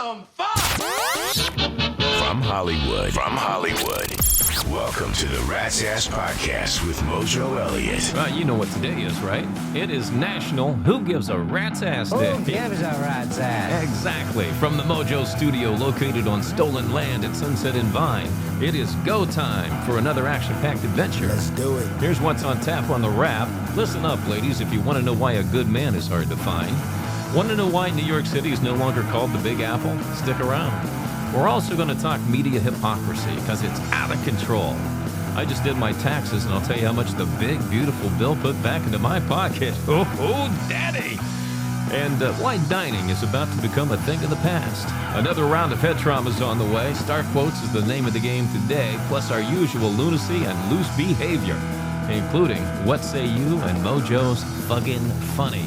some fun! From Hollywood. Welcome to the Rat's Ass Podcast with Mojo Elliott. You know what today is, right? It is National Who Gives a Rat's Ass Day. Who gives a rat's ass? Exactly. From the Mojo studio located on stolen land at Sunset and Vine, it is go time for another action-packed adventure. Let's do it. Here's what's on tap on the Wrap. Listen up, ladies, if you want to know why a good man is hard to find. Want to know why New York City is no longer called the Big Apple? Stick around. We're also going to talk media hypocrisy because it's out of control. I just did my taxes, and I'll tell you how much the big, beautiful bill put back into my pocket. Oh, daddy! And why dining is about to become a thing of the past. Another round of head trauma is on the way. Star Quotes is the name of the game today, plus our usual lunacy and loose behavior, including What Say You and Mojo's Fucking Funny.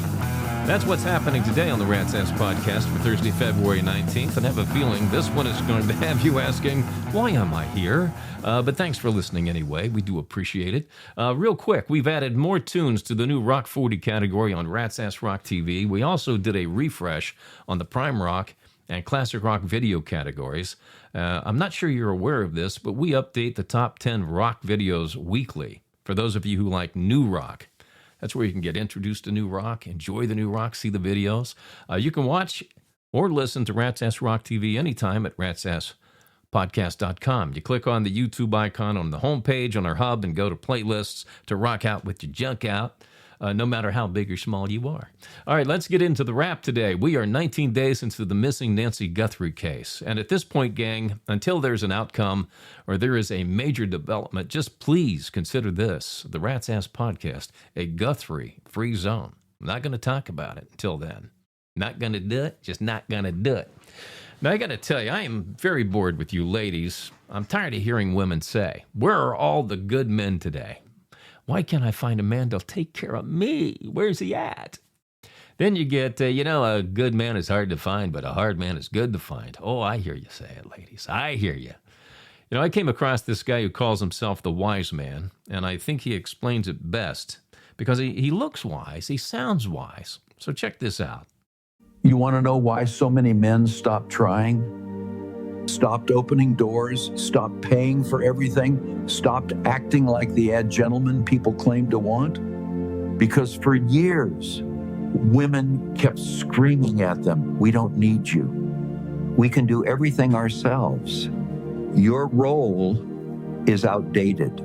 That's what's happening today on the Rat's Ass Podcast for Thursday, February 19th, and I have a feeling this one is going to have you asking, why am I here? But thanks for listening anyway. We do appreciate it. Real quick, we've added more tunes to the new Rock 40 category on Rat's Ass Rock TV. We also did a refresh on the Prime Rock and Classic Rock video categories. I'm not sure you're aware of this, but we update the top 10 rock videos weekly for those of you who like new rock. That's where you can get introduced to new rock, enjoy the new rock, see the videos. You can watch or listen to Rat's Ass Rock TV anytime at ratsasspodcast.com. You click on the YouTube icon on the homepage on our hub and go to playlists to rock out with your junk out, no matter how big or small you are. All right, let's get into the Wrap today. We are 19 days into the missing Nancy Guthrie case. And at this point, gang, until there's an outcome or there is a major development, just please consider this, the Rat's Ass Podcast, a Guthrie-free zone. I'm not going to talk about it until then. Not going to do it, just not going to do it. Now, I got to tell you, I am very bored with you ladies. I'm tired of hearing women say, where are all the good men today? Why can't I find a man that'll take care of me? Where's he at? Then you get, a good man is hard to find, but a hard man is good to find. Oh, I hear you say it, ladies. I hear you. I came across this guy who calls himself the wise man, and I think he explains it best because he looks wise. He sounds wise. So check this out. You want to know why so many men stopped trying? Stopped opening doors, stopped paying for everything, stopped acting like the ad gentleman people claim to want? Because for years, women kept screaming at them, we don't need you. We can do everything ourselves. Your role is outdated.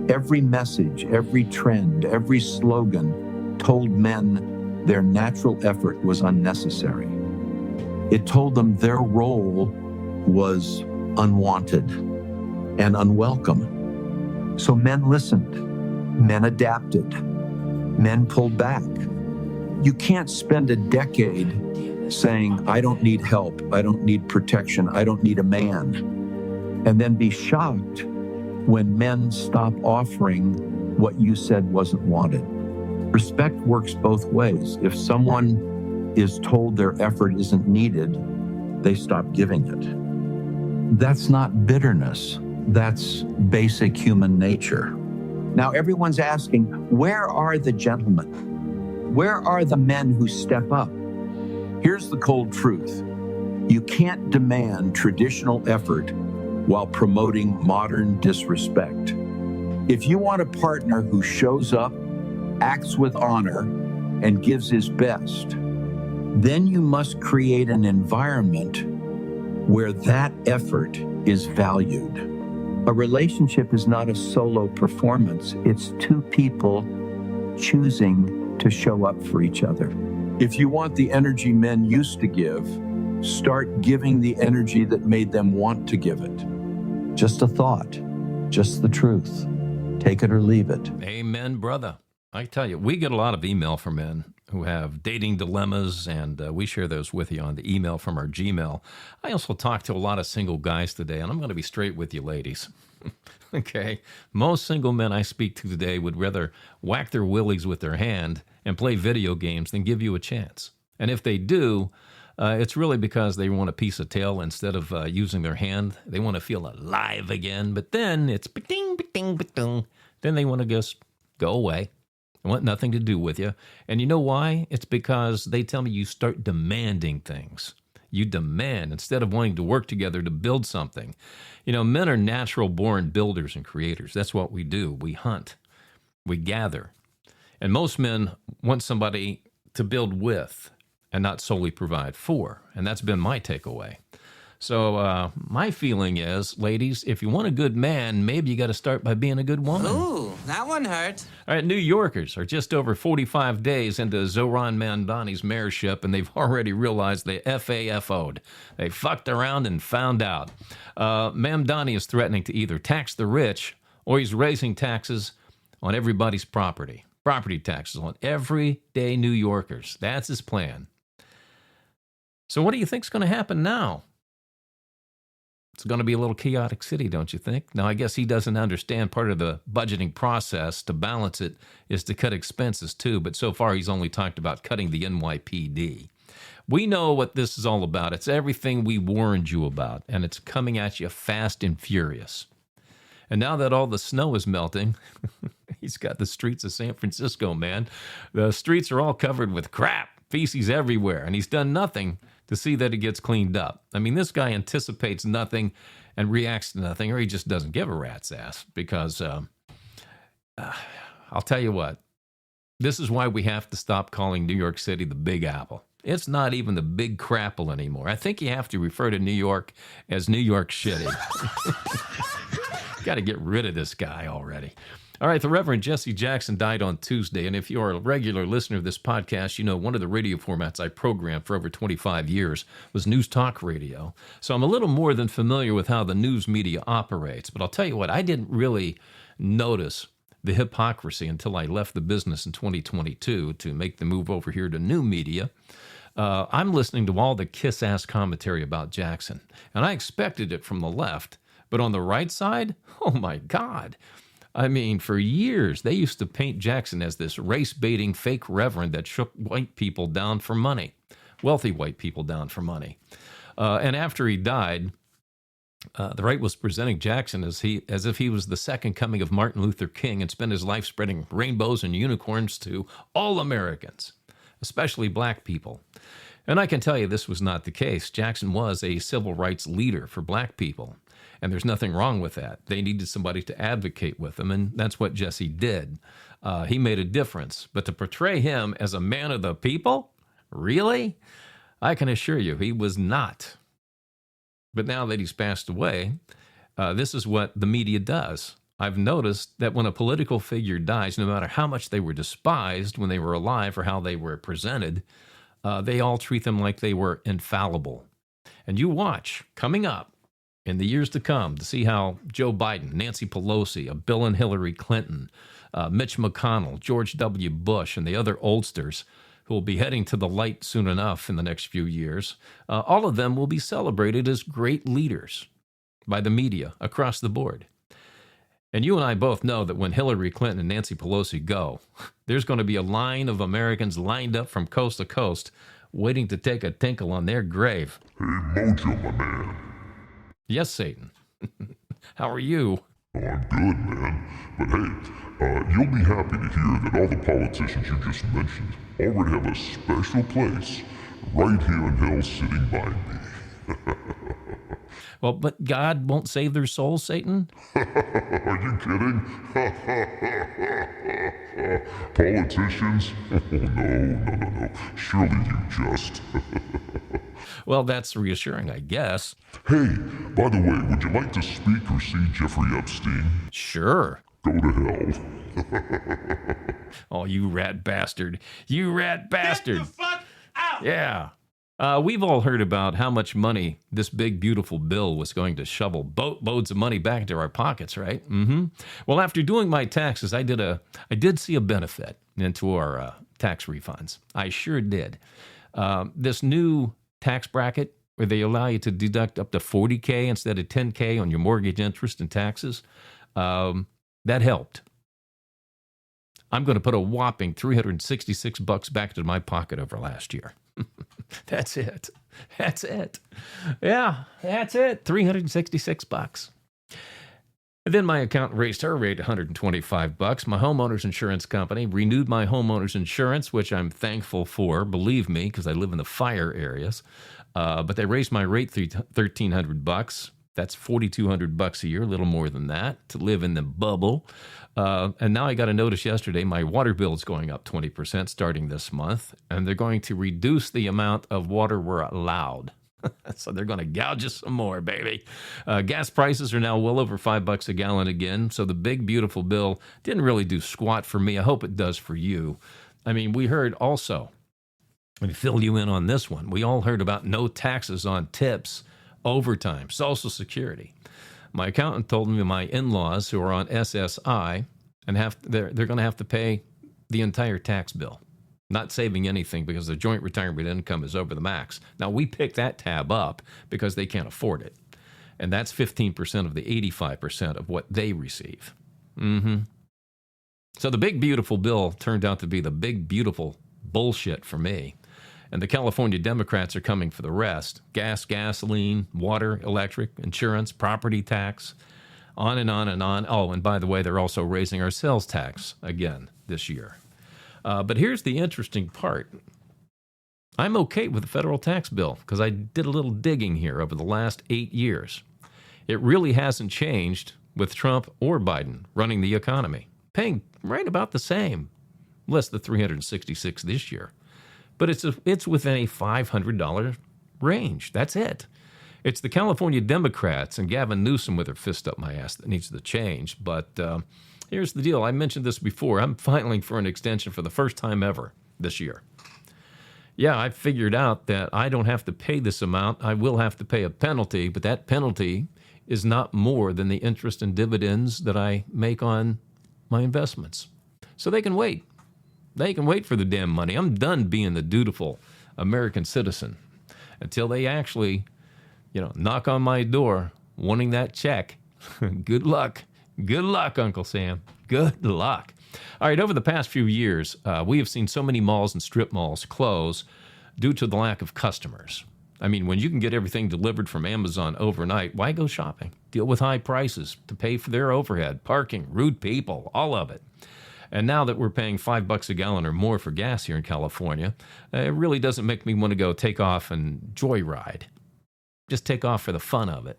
Every message, every trend, every slogan told men their natural effort was unnecessary. It told them their role was unwanted and unwelcome. So men listened, men adapted, men pulled back. You can't spend a decade saying, I don't need help, I don't need protection, I don't need a man, and then be shocked when men stop offering what you said wasn't wanted. Respect works both ways. If someone is told their effort isn't needed, they stop giving it. That's not bitterness. That's basic human nature. Now everyone's asking, where are the gentlemen? Where are the men who step up? Here's the cold truth. You can't demand traditional effort while promoting modern disrespect. If you want a partner who shows up, acts with honor, and gives his best, then you must create an environment where that effort is valued. A relationship is not a solo performance. It's two people choosing to show up for each other. If you want the energy men used to give, start giving the energy that made them want to give it. Just a thought, just the truth. Take it or leave it. Amen, brother. I tell you, we get a lot of email from men who have dating dilemmas, and we share those with you on the email from our Gmail. I also talk to a lot of single guys today, and I'm going to be straight with you, ladies. Okay? Most single men I speak to today would rather whack their willies with their hand and play video games than give you a chance. And if they do, it's really because they want a piece of tail instead of using their hand. They want to feel alive again, but then it's ba-ding, ba-ding, ba-ding. Then they want to just go away. I want nothing to do with you. And you know why? It's because they tell me you start demanding things. You demand instead of wanting to work together to build something. You know, men are natural born builders and creators. That's what we do. We hunt, we gather. And most men want somebody to build with and not solely provide for. And that's been my takeaway. So my feeling is, ladies, if you want a good man, maybe you got to start by being a good woman. Ooh, that one hurt. All right, New Yorkers are just over 45 days into Zohran Mamdani's mayorship, and they've already realized they FAFO'd. They fucked around and found out. Mamdani is threatening to either tax the rich or he's raising taxes on everybody's property. Property taxes on everyday New Yorkers. That's his plan. So what do you think's going to happen now? It's going to be a little chaotic city, don't you think? Now, I guess he doesn't understand part of the budgeting process to balance it is to cut expenses too, but so far he's only talked about cutting the NYPD. We know what this is all about. It's everything we warned you about, and it's coming at you fast and furious. And now that all the snow is melting, he's got the streets of San Francisco, man. The streets are all covered with crap, feces everywhere, and he's done nothing to see that it gets cleaned up. I mean, this guy anticipates nothing and reacts to nothing, or he just doesn't give a rat's ass because I'll tell you what, this is why we have to stop calling New York City the Big Apple. It's not even the Big Crapple anymore. I think you have to refer to New York as New York Shitty. Got to get rid of this guy already. All right, the Reverend Jesse Jackson died on Tuesday, and if you're a regular listener of this podcast, you know one of the radio formats I programmed for over 25 years was news talk radio. So I'm a little more than familiar with how the news media operates, but I'll tell you what, I didn't really notice the hypocrisy until I left the business in 2022 to make the move over here to new media. I'm listening to all the kiss-ass commentary about Jackson, and I expected it from the left, but on the right side, oh my God. I mean, for years, they used to paint Jackson as this race-baiting fake reverend that shook white people down for money, wealthy white people down for money. And after he died, the right was presenting Jackson as if he was the second coming of Martin Luther King and spent his life spreading rainbows and unicorns to all Americans, especially black people. And I can tell you this was not the case. Jackson was a civil rights leader for black people. And there's nothing wrong with that. They needed somebody to advocate with them, and that's what Jesse did. He made a difference. But to portray him as a man of the people? Really? I can assure you he was not. But now that he's passed away, this is what the media does. I've noticed that when a political figure dies, no matter how much they were despised when they were alive or how they were presented, they all treat them like they were infallible. And you watch, coming up, in the years to come, to see how Joe Biden, Nancy Pelosi, Bill and Hillary Clinton, Mitch McConnell, George W. Bush, and the other oldsters who will be heading to the light soon enough in the next few years, all of them will be celebrated as great leaders by the media across the board. And you and I both know that when Hillary Clinton and Nancy Pelosi go, there's going to be a line of Americans lined up from coast to coast waiting to take a tinkle on their grave. Hey, Mojo, my man. Yes, Satan. How are you? Oh, I'm good, man. But hey, you'll be happy to hear that all the politicians you just mentioned already have a special place right here in hell sitting by me. Well, but God won't save their souls, Satan? Are you kidding? Politicians? Oh, no. Surely you just... Well, that's reassuring, I guess. Hey, by the way, would you like to speak or see Jeffrey Epstein? Sure. Go to hell. Oh, you rat bastard. You rat bastard. Get the fuck out! Yeah. We've all heard about how much money this big, beautiful bill was going to shovel boatloads of money back into our pockets, right? Mm-hmm. Well, after doing my taxes, I did see a benefit into our tax refunds. I sure did. This new tax bracket where they allow you to deduct up to $40K instead of $10K on your mortgage interest and taxes, that helped. I'm going to put a whopping $366 back into my pocket over last year. That's it. Yeah, that's it. $366. And then my accountant raised her rate $125. My homeowner's insurance company renewed my homeowner's insurance, which I'm thankful for, believe me, because I live in the fire areas. But they raised my rate $1,300. That's $4,200 a year, a little more than that, to live in the bubble. And now I got a notice yesterday, my water bill is going up 20% starting this month, and they're going to reduce the amount of water we're allowed. So they're going to gouge us some more, baby. Gas prices are now well over $5 a gallon again. So the big, beautiful bill didn't really do squat for me. I hope it does for you. I mean, we heard also, let me fill you in on this one. We all heard about no taxes on tips, overtime, Social Security. My accountant told me my in-laws who are on SSI and they're going to have to pay the entire tax bill. Not saving anything because the joint retirement income is over the max. Now, we pick that tab up because they can't afford it. And that's 15% of the 85% of what they receive. So the big, beautiful bill turned out to be the big, beautiful bullshit for me. And the California Democrats are coming for the rest. Gas, gasoline, water, electric, insurance, property tax, on and on and on. Oh, and by the way, they're also raising our sales tax again this year. But here's the interesting part. I'm okay with the federal tax bill because I did a little digging here over the last 8 years. It really hasn't changed with Trump or Biden running the economy, paying right about the same, less than $366 this year. But it's within a $500 range. That's it. It's the California Democrats and Gavin Newsom with their fist up my ass that needs to change. But here's the deal. I mentioned this before. I'm filing for an extension for the first time ever this year. Yeah, I figured out that I don't have to pay this amount. I will have to pay a penalty, but that penalty is not more than the interest and dividends that I make on my investments. So they can wait. They can wait for the damn money. I'm done being the dutiful American citizen until they actually, knock on my door wanting that check. Good luck. Good luck, Uncle Sam. Good luck. All right, over the past few years, we have seen so many malls and strip malls close due to the lack of customers. I mean, when you can get everything delivered from Amazon overnight, why go shopping? Deal with high prices to pay for their overhead, parking, rude people, all of it. And now that we're paying $5 a gallon or more for gas here in California, it really doesn't make me want to go take off and joyride. Just take off for the fun of it.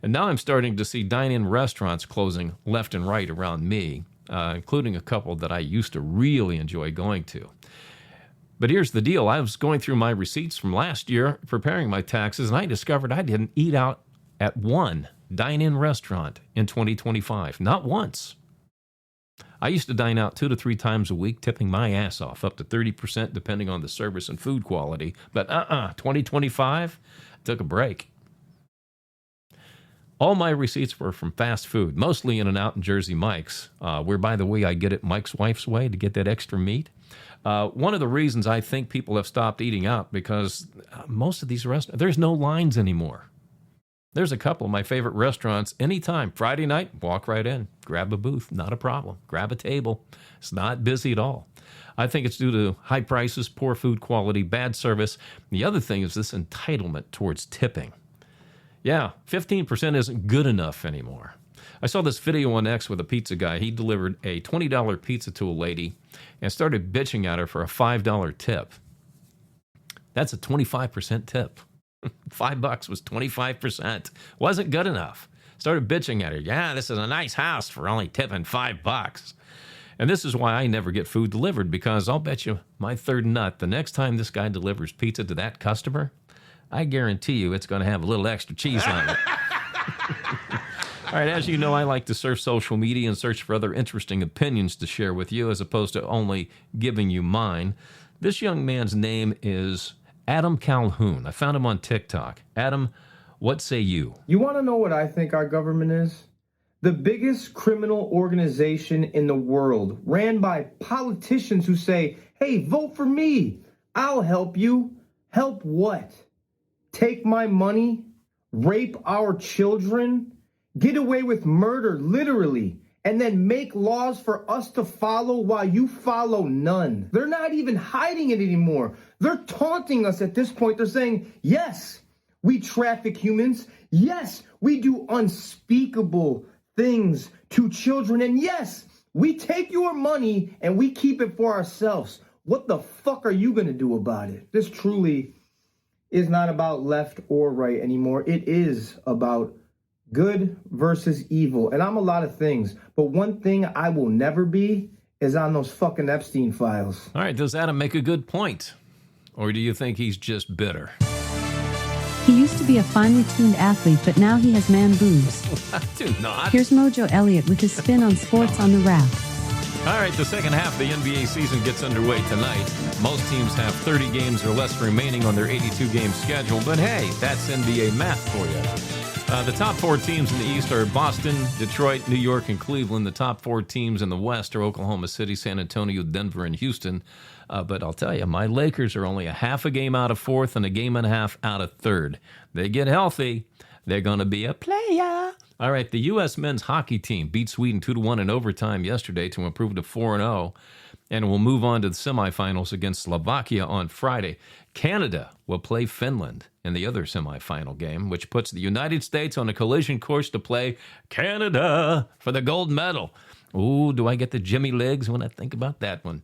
And now I'm starting to see dine-in restaurants closing left and right around me, including a couple that I used to really enjoy going to. But here's the deal. I was going through my receipts from last year, preparing my taxes, and I discovered I didn't eat out at one dine-in restaurant in 2025. Not once. I used to dine out 2 to 3 times a week, tipping my ass off, up to 30% depending on the service and food quality. But 2025, took a break. All my receipts were from fast food, mostly In-N-Out and Jersey Mike's, where, by the way, I get it Mike's wife's way to get that extra meat. One of the reasons I think people have stopped eating out because most of these restaurants, there's no lines anymore. There's a couple of my favorite restaurants anytime. Friday night, walk right in, grab a booth, not a problem. Grab a table. It's not busy at all. I think it's due to high prices, poor food quality, bad service. The other thing is this entitlement towards tipping. Yeah, 15% isn't good enough anymore. I saw this video on X with a pizza guy. He delivered a $20 pizza to a lady and started bitching at her for a $5 tip. That's a 25% tip. $5 was 25%. Wasn't good enough. Started bitching at her. Yeah, this is a nice house for only tipping $5. And this is why I never get food delivered, because I'll bet you my third nut, the next time this guy delivers pizza to that customer, I guarantee you it's going to have a little extra cheese on it. All right, as you know, I like to surf social media and search for other interesting opinions to share with you as opposed to only giving you mine. This young man's name is Adam Calhoun. I found him on TikTok. Adam, what say you? You want to know what I think our government is? The biggest criminal organization in the world, ran by politicians who say, hey, vote for me. I'll help you. Help what? Take my money? Rape our children? Get away with murder, literally, and then make laws for us to follow while you follow none. They're not even hiding it anymore. They're taunting us at this point. They're saying, yes, we traffic humans. Yes, we do unspeakable things to children. And yes, we take your money and we keep it for ourselves. What the fuck are you going to do about it? This truly is not about left or right anymore. It is about good versus evil. And I'm a lot of things, but one thing I will never be is on those fucking Epstein files. All right, does Adam make a good point? Or do you think he's just bitter? He used to be a finely tuned athlete, but now he has man boobs. I do not. Here's Mojo Elliott with his spin on sports on the Wrap. All right, the second half of the NBA season gets underway tonight. Most teams have 30 games or less remaining on their 82-game schedule, but hey, that's NBA math for you. The top 4 teams in the East are Boston, Detroit, New York, and Cleveland. The top 4 teams in the West are Oklahoma City, San Antonio, Denver, and Houston. But I'll tell you, my Lakers are only a half a game out of 4th and a game and a half out of 3rd. They get healthy, they're going to be a player. All right, the U.S. men's hockey team beat Sweden 2-1 in overtime yesterday to improve to 4-0, and will move on to the semifinals against Slovakia on Friday. Canada will play Finland in the other semifinal game, which puts the United States on a collision course to play Canada for the gold medal. Ooh, do I get the Jimmy legs when I think about that one?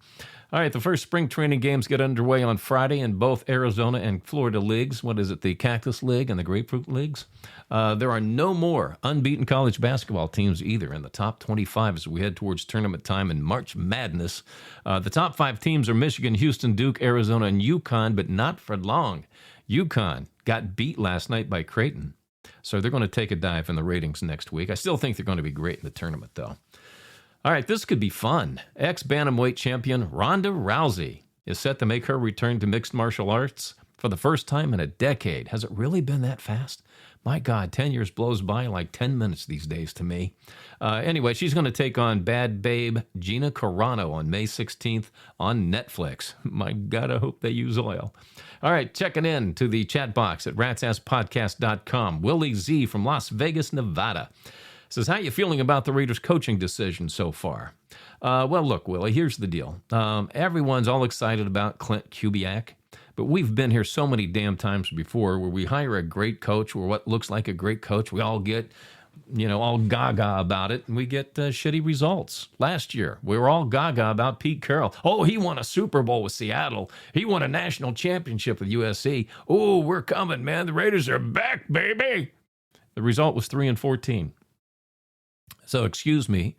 All right, the first spring training games get underway on Friday in both Arizona and Florida leagues. What is it, the Cactus League and the Grapefruit Leagues? There are no more unbeaten college basketball teams either in the top 25 as we head towards tournament time in March Madness. The top 5 teams are Michigan, Houston, Duke, Arizona, and UConn, but not for long. UConn got beat last night by Creighton, so they're going to take a dive in the ratings next week. I still think they're going to be great in the tournament, though. All right, this could be fun. Ex-bantamweight champion Ronda Rousey is set to make her return to mixed martial arts for the first time in a decade. Has it really been that fast? My God, 10 years blows by like 10 minutes these days to me. Anyway, she's going to take on bad babe Gina Carano on May 16th on Netflix. My God, I hope they use oil. All right, checking in to the chat box at ratsasspodcast.com. Willie Z from Las Vegas, Nevada says, how you feeling about the Raiders' coaching decision so far? Well, look, Willie, here's the deal. Everyone's all excited about Clint Kubiak, but we've been here so many damn times before where we hire a great coach or what looks like a great coach. We all get, all gaga about it, and we get shitty results. Last year, we were all gaga about Pete Carroll. Oh, he won a Super Bowl with Seattle. He won a national championship with USC. Oh, we're coming, man. The Raiders are back, baby. The result was 3-14. So excuse me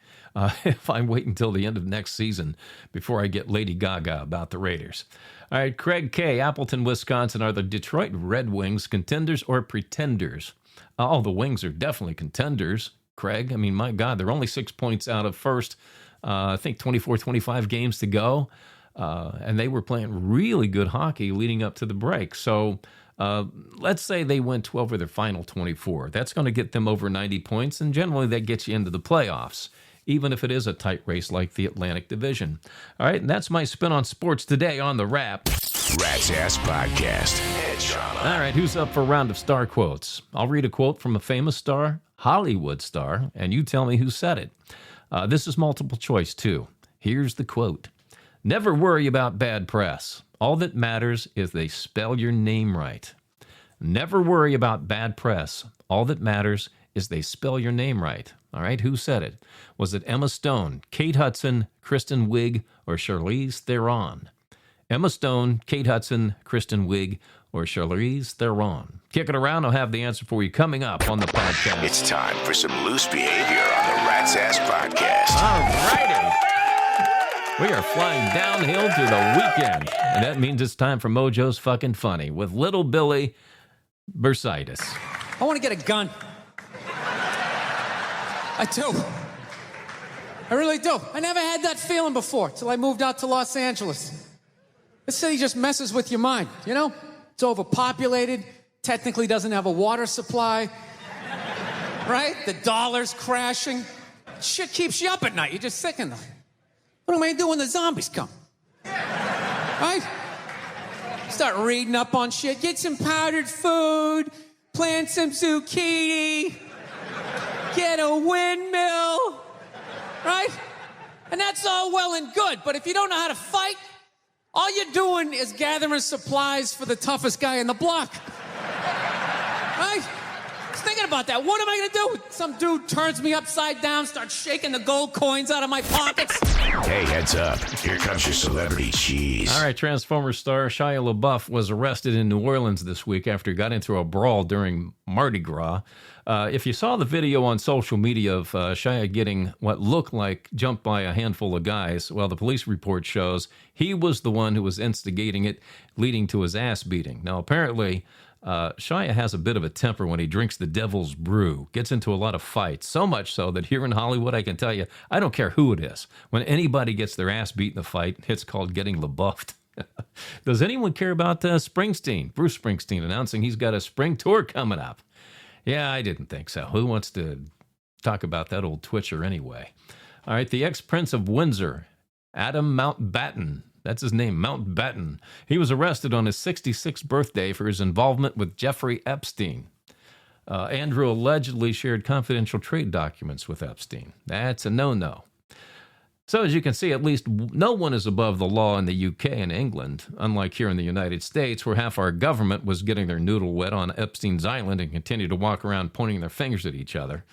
if I wait until the end of next season before I get Lady Gaga about the Raiders. All right, Craig K., Appleton, Wisconsin. Are the Detroit Red Wings contenders or pretenders? Oh, the Wings are definitely contenders, Craig. I mean, my God, they're only 6 points out of first. I think 25 games to go. And they were playing really good hockey leading up to the break. So let's say they win 12 of their final 24. That's going to get them over 90 points, and generally that gets you into the playoffs, even if it is a tight race like the Atlantic Division. All right, and that's my spin on sports today on The Wrap. Rat's Ass Podcast. All right, who's up for a round of star quotes? I'll read a quote from a famous star, Hollywood star, and you tell me who said it. This is multiple choice, too. Here's the quote. Never worry about bad press. All that matters is they spell your name right. Never worry about bad press. All that matters is they spell your name right. All right, who said it? Was it Emma Stone, Kate Hudson, Kristen Wiig, or Charlize Theron? Emma Stone, Kate Hudson, Kristen Wiig, or Charlize Theron? Kick it around. I'll have the answer for you coming up on the podcast. It's time for some loose behavior on the Rat's Ass Podcast. All righty. We are flying downhill to the weekend, and that means it's time for Mojo's Fucking Funny with Little Billy Bursitis. I want to get a gun. I do. I really do. I never had that feeling before till I moved out to Los Angeles. This city just messes with your mind, It's overpopulated, technically doesn't have a water supply, right? The dollar's crashing. Shit keeps you up at night. You're just thinking, what am I going to do when the zombies come? Right? Start reading up on shit. Get some powdered food. Plant some zucchini. Get a windmill. Right? And that's all well and good. But if you don't know how to fight, all you're doing is gathering supplies for the toughest guy in the block. Right? thinking about that. What am I going to do? Some dude turns me upside down, starts shaking the gold coins out of my pockets. Hey, heads up. Here comes your celebrity cheese. All right, Transformers star Shia LaBeouf was arrested in New Orleans this week after he got into a brawl during Mardi Gras. If you saw the video on social media of Shia getting what looked like jumped by a handful of guys, well, the police report shows he was the one who was instigating it, leading to his ass beating. Now, apparently, Shia has a bit of a temper when he drinks the devil's brew, gets into a lot of fights, so much so that here in Hollywood, I can tell you, I don't care who it is. When anybody gets their ass beat in a fight, it's called getting LaBeoufed. Does anyone care about Springsteen? Bruce Springsteen announcing he's got a spring tour coming up. Yeah, I didn't think so. Who wants to talk about that old twitcher anyway? All right, the ex-Prince of Windsor, Adam Mountbatten, that's his name, Mountbatten. He was arrested on his 66th birthday for his involvement with Jeffrey Epstein. Andrew allegedly shared confidential trade documents with Epstein. That's a no-no. So as you can see, at least no one is above the law in the UK and England, unlike here in the United States, where half our government was getting their noodle wet on Epstein's Island and continue to walk around pointing their fingers at each other.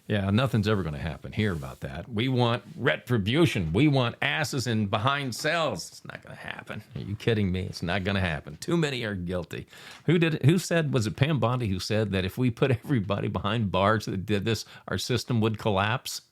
Yeah, nothing's ever going to happen here about that. We want retribution. We want asses in behind cells. It's not going to happen. Are you kidding me? It's not going to happen. Too many are guilty. Who did it? Who said, was it Pam Bondi who said that if we put everybody behind bars that did this, our system would collapse?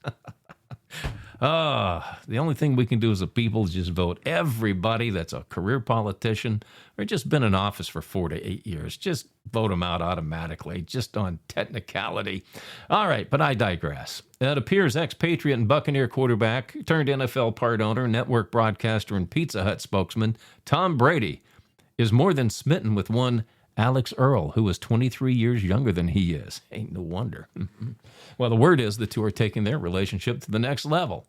The only thing we can do as a people is just vote everybody that's a career politician or just been in office for 4 to 8 years. Just vote them out automatically, just on technicality. All right, but I digress. It appears ex-Patriot and Buccaneer quarterback turned NFL part owner, network broadcaster, and Pizza Hut spokesman Tom Brady is more than smitten with one Alex Earl, who is 23 years younger than he is. Ain't no wonder. Well, the word is the two are taking their relationship to the next level.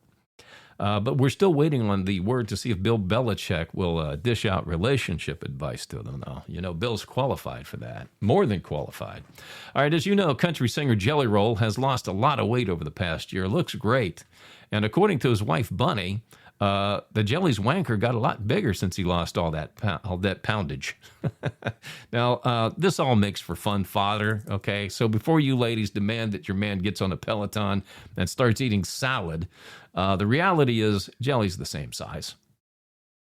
But we're still waiting on the word to see if Bill Belichick will dish out relationship advice to them, though. You know, Bill's qualified for that. More than qualified. All right, as you know, country singer Jelly Roll has lost a lot of weight over the past year. Looks great. And according to his wife, Bunny, the Jelly's wanker got a lot bigger since he lost all that poundage. Now, this all makes for fun fodder, okay? So before you ladies demand that your man gets on a Peloton and starts eating salad, the reality is Jelly's the same size.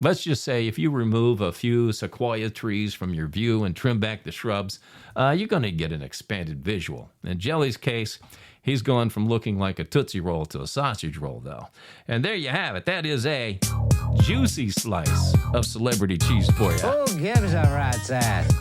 Let's just say if you remove a few sequoia trees from your view and trim back the shrubs, you're going to get an expanded visual. In Jelly's case, he's gone from looking like a Tootsie Roll to a sausage roll, though. And there you have it. That is a juicy slice of celebrity cheese for you. Who gives a rat's ass?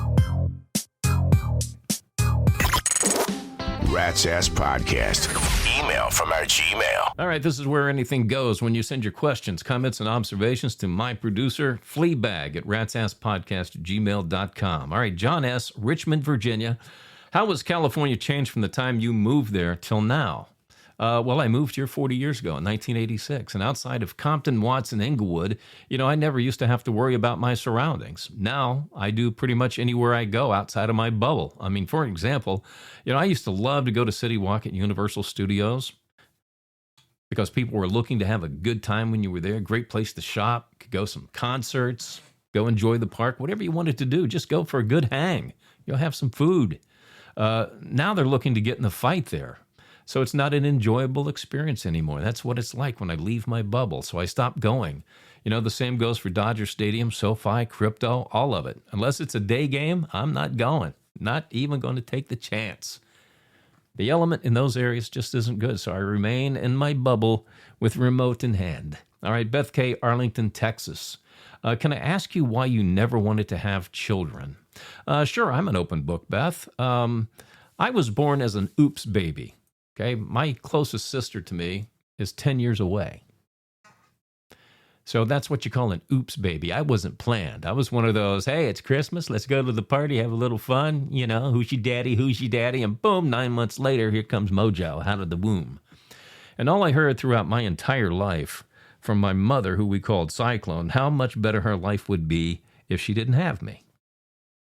Rat's Ass Podcast. Email from our Gmail. All right, this is where anything goes when you send your questions, comments, and observations to my producer, Fleabag, at ratsasspodcast@gmail.com. All right, John S., Richmond, Virginia. How has California changed from the time you moved there till now? Well, I moved here 40 years ago in 1986, and outside of Compton, Watson, Inglewood, I never used to have to worry about my surroundings. Now, I do pretty much anywhere I go outside of my bubble. I mean, for example, I used to love to go to City Walk at Universal Studios because people were looking to have a good time when you were there. Great place to shop, could go some concerts, go enjoy the park, whatever you wanted to do. Just go for a good hang. You'll have some food. Now they're looking to get in a fight there. So it's not an enjoyable experience anymore. That's what it's like when I leave my bubble. So I stopped going. The same goes for Dodger Stadium, SoFi, Crypto, all of it. Unless it's a day game, I'm not going. Not even going to take the chance. The element in those areas just isn't good. So I remain in my bubble with remote in hand. All right, Beth K., Arlington, Texas. Can I ask you why you never wanted to have children? Sure, I'm an open book, Beth. I was born as an oops baby. Okay, my closest sister to me is 10 years away. So that's what you call an oops baby. I wasn't planned. I was one of those, hey, it's Christmas, let's go to the party, have a little fun, who's your daddy, and boom, 9 months later, here comes Mojo out of the womb. And all I heard throughout my entire life from my mother, who we called Cyclone, how much better her life would be if she didn't have me.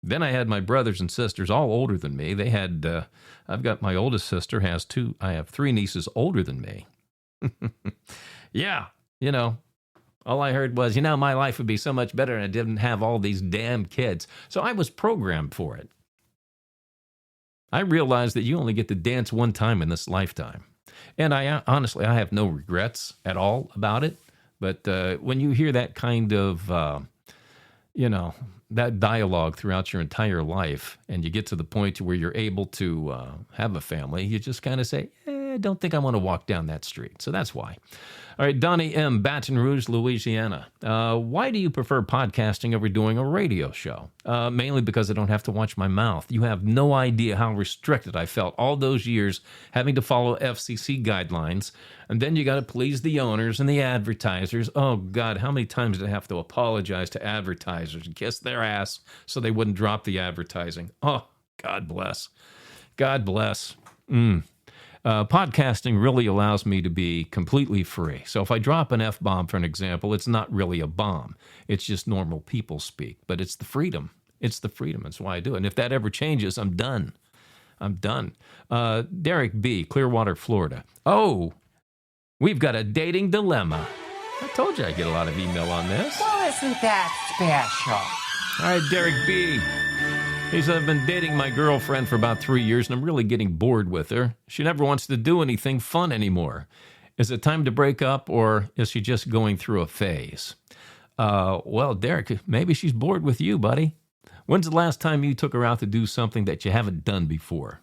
Then I had my brothers and sisters, all older than me. They had, I've got my oldest sister has two, I have 3 nieces older than me. Yeah, all I heard was, my life would be so much better and I didn't have all these damn kids. So I was programmed for it. I realize that you only get to dance one time in this lifetime. And honestly, I have no regrets at all about it. But when you hear that kind of, that dialogue throughout your entire life, and you get to the point where you're able to have a family, you just kind of say, I don't think I want to walk down that street. So that's why. All right, Donnie M., Baton Rouge, Louisiana. Why do you prefer podcasting over doing a radio show? Mainly because I don't have to watch my mouth. You have no idea how restricted I felt all those years having to follow FCC guidelines. And then you got to please the owners and the advertisers. Oh, God, how many times did I have to apologize to advertisers and kiss their ass so they wouldn't drop the advertising? Oh, God bless. God bless. Podcasting really allows me to be completely free. So if I drop an F-bomb, for an example, it's not really a bomb. It's just normal people speak. But it's the freedom. It's the freedom. That's why I do it. And if that ever changes, I'm done. I'm done. Derek B., Clearwater, Florida. Oh, we've got a dating dilemma. I told you I get a lot of email on this. Well, isn't that special? All right, Derek B., he said, I've been dating my girlfriend for about 3 years, and I'm really getting bored with her. She never wants to do anything fun anymore. Is it time to break up, or is she just going through a phase? Well, Derek, maybe she's bored with you, buddy. When's the last time you took her out to do something that you haven't done before?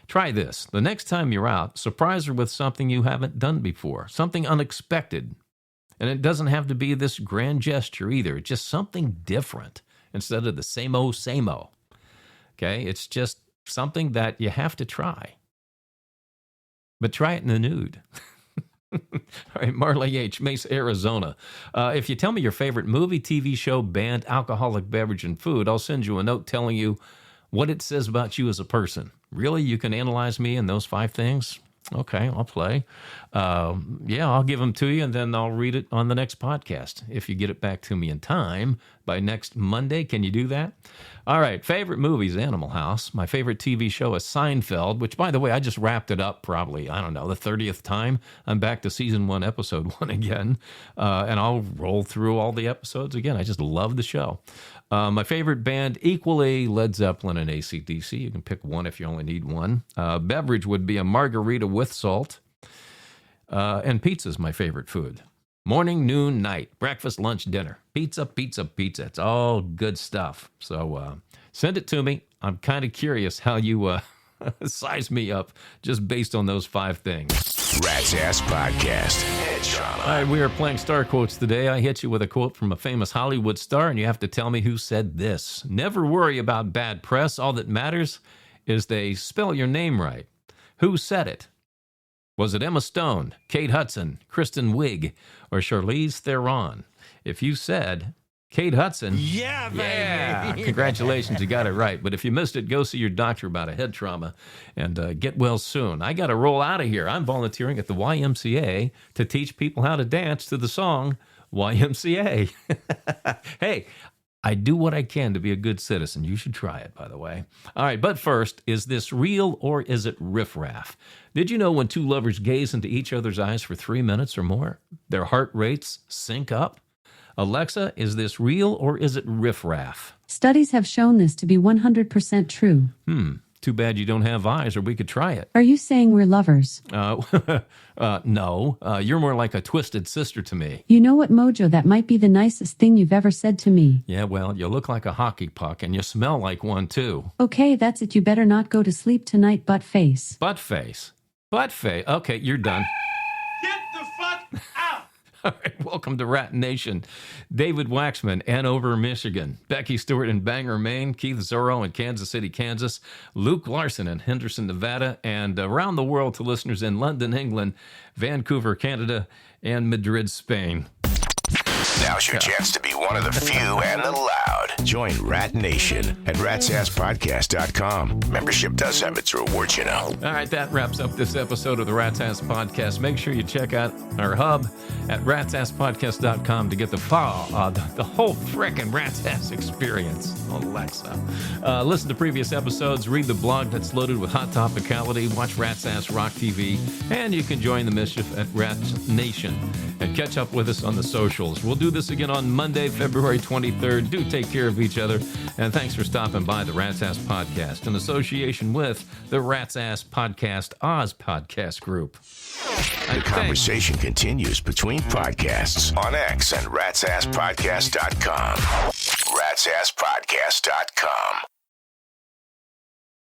Try this. The next time you're out, surprise her with something you haven't done before, something unexpected. And it doesn't have to be this grand gesture either. It's just something different instead of the same-o, same-o. Okay, it's just something that you have to try. But try it in the nude. All right, Marley H., Mesa, Arizona. If you tell me your favorite movie, TV show, band, alcoholic beverage, and food, I'll send you a note telling you what it says about you as a person. Really? You can analyze me in those 5 things? Okay, I'll play. I'll give them to you, and then I'll read it on the next podcast. If you get it back to me in time by next Monday, can you do that? All right, favorite movies, Animal House. My favorite TV show is Seinfeld, which, by the way, I just wrapped it up probably, the 30th time. I'm back to season 1, episode 1 again, and I'll roll through all the episodes again. I just love the show. My favorite band, equally Led Zeppelin and AC/DC. You can pick one if you only need one. Beverage would be a margarita with salt. And pizza's my favorite food. Morning, noon, night, breakfast, lunch, dinner. Pizza, pizza, pizza. It's all good stuff. So send it to me. I'm kind of curious how you size me up just based on those 5 things. Rat's Ass Podcast. Head trauma. All right, we are playing star quotes today. I hit you with a quote from a famous Hollywood star, and you have to tell me who said this. Never worry about bad press. All that matters is they spell your name right. Who said it? Was it Emma Stone, Kate Hudson, Kristen Wiig, or Charlize Theron? If you said Kate Hudson, yeah, congratulations, you got it right. But if you missed it, go see your doctor about a head trauma and get well soon. I got to roll out of here. I'm volunteering at the YMCA to teach people how to dance to the song YMCA. Hey, I do what I can to be a good citizen. You should try it, by the way. All right, but first, is this real or is it riffraff? Did you know when 2 lovers gaze into each other's eyes for 3 minutes or more, their heart rates sync up? Alexa, is this real or is it riffraff? Studies have shown this to be 100% true. Too bad you don't have eyes, or we could try it. Are you saying we're lovers? No. You're more like a twisted sister to me. You know what, Mojo, that might be the nicest thing you've ever said to me. Yeah, well, you look like a hockey puck, and you smell like one, too. Okay, that's it. You better not go to sleep tonight, butt face. Butt face. Butt face. Okay, you're done. Get the fuck out! All right, welcome to Rat Nation. David Waxman, Andover, Michigan. Becky Stewart in Bangor, Maine. Keith Zorro in Kansas City, Kansas. Luke Larson in Henderson, Nevada. And around the world to listeners in London, England, Vancouver, Canada, and Madrid, Spain. Now's your chance to be one of the few and the loud. Join Rat Nation at ratsasspodcast.com. Membership does have its rewards, you know. All right, that wraps up this episode of the Rat's Ass Podcast. Make sure you check out our hub at ratsasspodcast.com to get the whole frickin' Rat's Ass experience. Alexa. Listen to previous episodes, read the blog that's loaded with hot topicality, watch Rat's Ass Rock TV, and you can join the mischief at Rats Nation and catch up with us on the socials. We'll do this again on Monday, February 23rd. Do take care of each other. And thanks for stopping by the Rat's Ass Podcast in association with the Rat's Ass Podcast Oz Podcast Group. The conversation continues between podcasts on X and ratsasspodcast.com. ratsasspodcast.com.